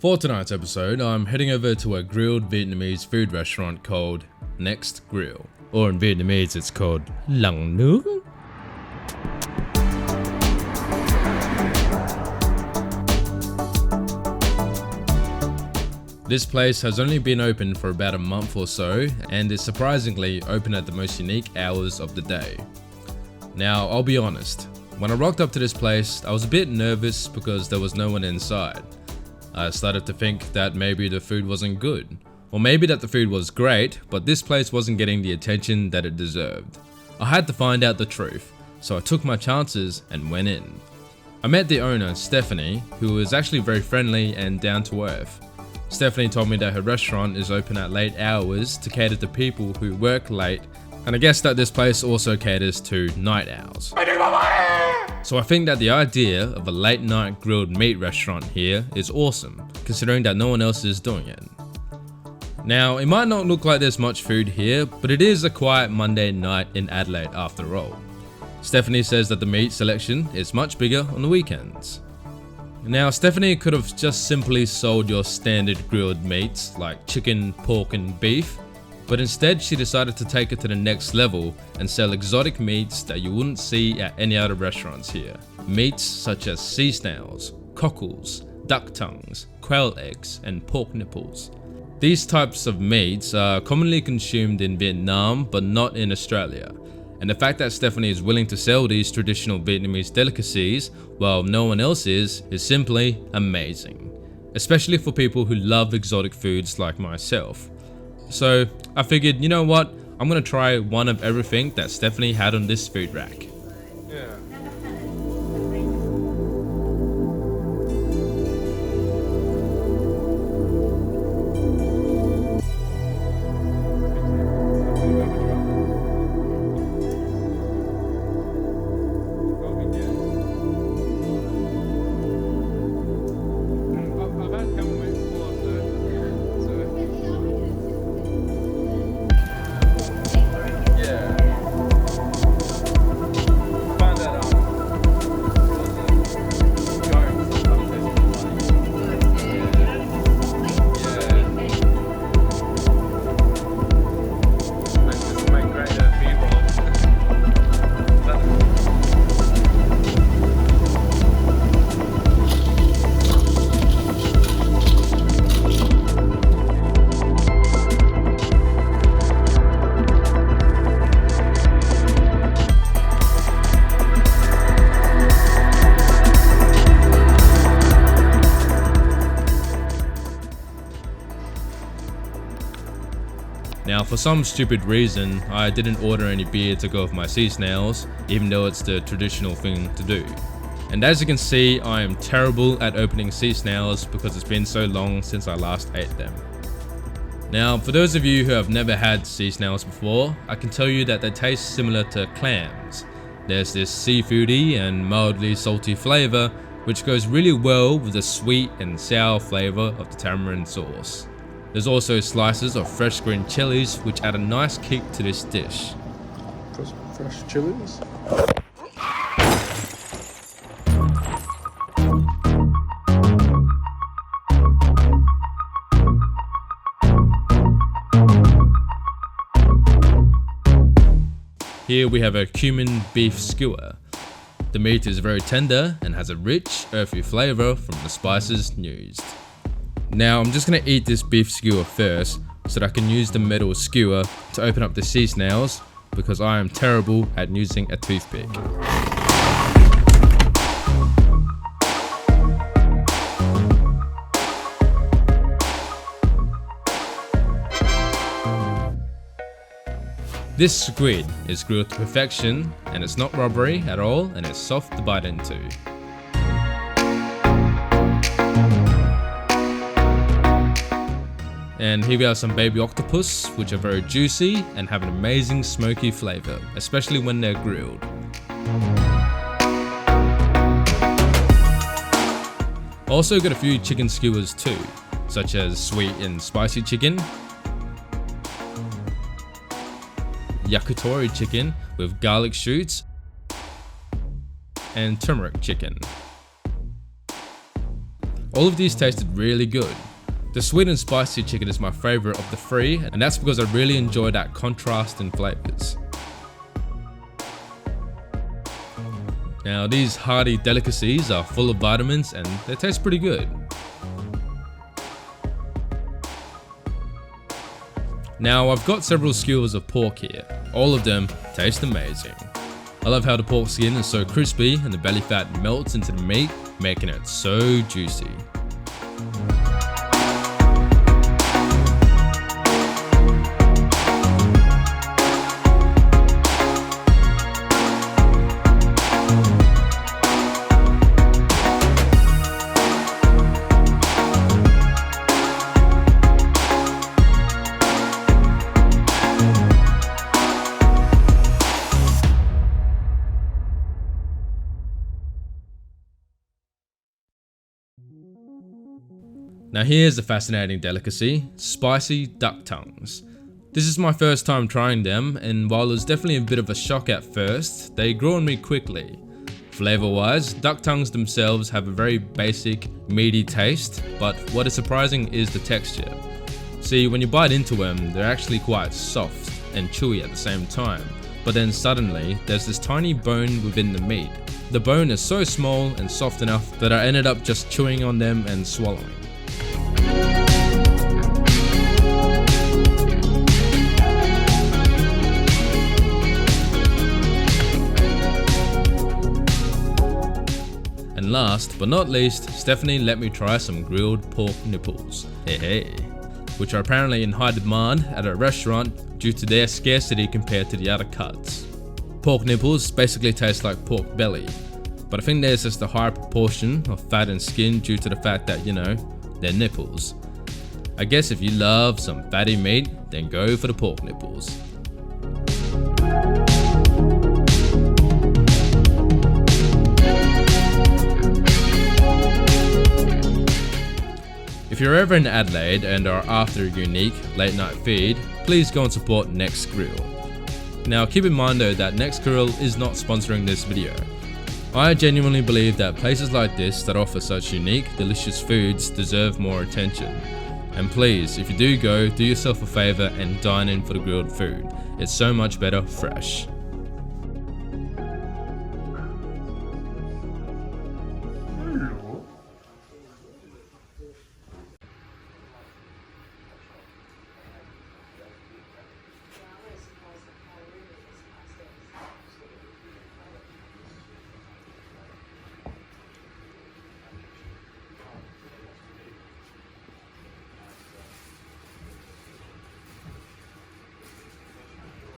For tonight's episode, I'm heading over to a grilled Vietnamese food restaurant called Next Grill, or in Vietnamese it's called Lang Nu. This place has only been open for about a month or so and is surprisingly open at the most unique hours of the day. Now, I'll be honest, when I rocked up to this place, I was a bit nervous because there was no one inside. I started to think that maybe the food wasn't good, or maybe that the food was great, but this place wasn't getting the attention that it deserved. I had to find out the truth, so I took my chances and went in. I met the owner, Stephanie, who was actually very friendly and down to earth. Stephanie told me that her restaurant is open at late hours to cater to people who work late, and I guess that this place also caters to night owls. So I think that the idea of a late night grilled meat restaurant here is awesome, considering that no one else is doing it. Now, it might not look like there's much food here, but it is a quiet Monday night in Adelaide after all. Stephanie says that the meat selection is much bigger on the weekends. Now, Stephanie could have just simply sold your standard grilled meats like chicken, pork and beef, but instead she decided to take it to the next level and sell exotic meats that you wouldn't see at any other restaurants here. Meats such as sea snails, cockles, duck tongues, quail eggs and pork nipples. These types of meats are commonly consumed in Vietnam but not in Australia. And the fact that Stephanie is willing to sell these traditional Vietnamese delicacies while no one else is simply amazing. Especially for people who love exotic foods like myself. So I figured, you know what, I'm gonna try one of everything that Stephanie had on this food rack. Now, for some stupid reason, I didn't order any beer to go with my sea snails, even though it's the traditional thing to do. And as you can see, I am terrible at opening sea snails because it's been so long since I last ate them. Now, for those of you who have never had sea snails before, I can tell you that they taste similar to clams. There's this seafoody and mildly salty flavor, which goes really well with the sweet and sour flavor of the tamarind sauce. There's also slices of fresh green chilies which add a nice kick to this dish. Fresh chilies? Here we have a cumin beef skewer. The meat is very tender and has a rich, earthy flavor from the spices used. Now I'm just going to eat this beef skewer first so that I can use the metal skewer to open up the sea snails because I am terrible at using a toothpick. This squid is grilled to perfection and it's not rubbery at all and it's soft to bite into. And here we have some baby octopus, which are very juicy and have an amazing smoky flavor, especially when they're grilled. Also got a few chicken skewers too, such as sweet and spicy chicken, Yakitori chicken with garlic shoots, and turmeric chicken. All of these tasted really good. The sweet and spicy chicken is my favorite of the three, and that's because I really enjoy that contrast in flavors. Now these hearty delicacies are full of vitamins and they taste pretty good. Now I've got several skewers of pork here. All of them taste amazing. I love how the pork skin is so crispy and the belly fat melts into the meat, making it so juicy. Now here's a fascinating delicacy, spicy duck tongues. This is my first time trying them, and while it was definitely a bit of a shock at first, they grew on me quickly. Flavor wise, duck tongues themselves have a very basic, meaty taste, but what is surprising is the texture. See, when you bite into them, they're actually quite soft and chewy at the same time, but then suddenly, there's this tiny bone within the meat. The bone is so small and soft enough that I ended up just chewing on them and swallowing. And last but not least, Stephanie let me try some grilled pork nipples, which are apparently in high demand at a restaurant due to their scarcity compared to the other cuts. Pork nipples basically taste like pork belly, but I think there's just a higher proportion of fat and skin due to the fact that, you know, they're nipples. I guess if you love some fatty meat, then go for the pork nipples. If you're ever in Adelaide and are after a unique late night feed, please go and support Next Grill. Now keep in mind though that Next Grill is not sponsoring this video. I genuinely believe that places like this that offer such unique, delicious foods deserve more attention. And please, if you do go, do yourself a favor and dine in for the grilled food. It's so much better fresh.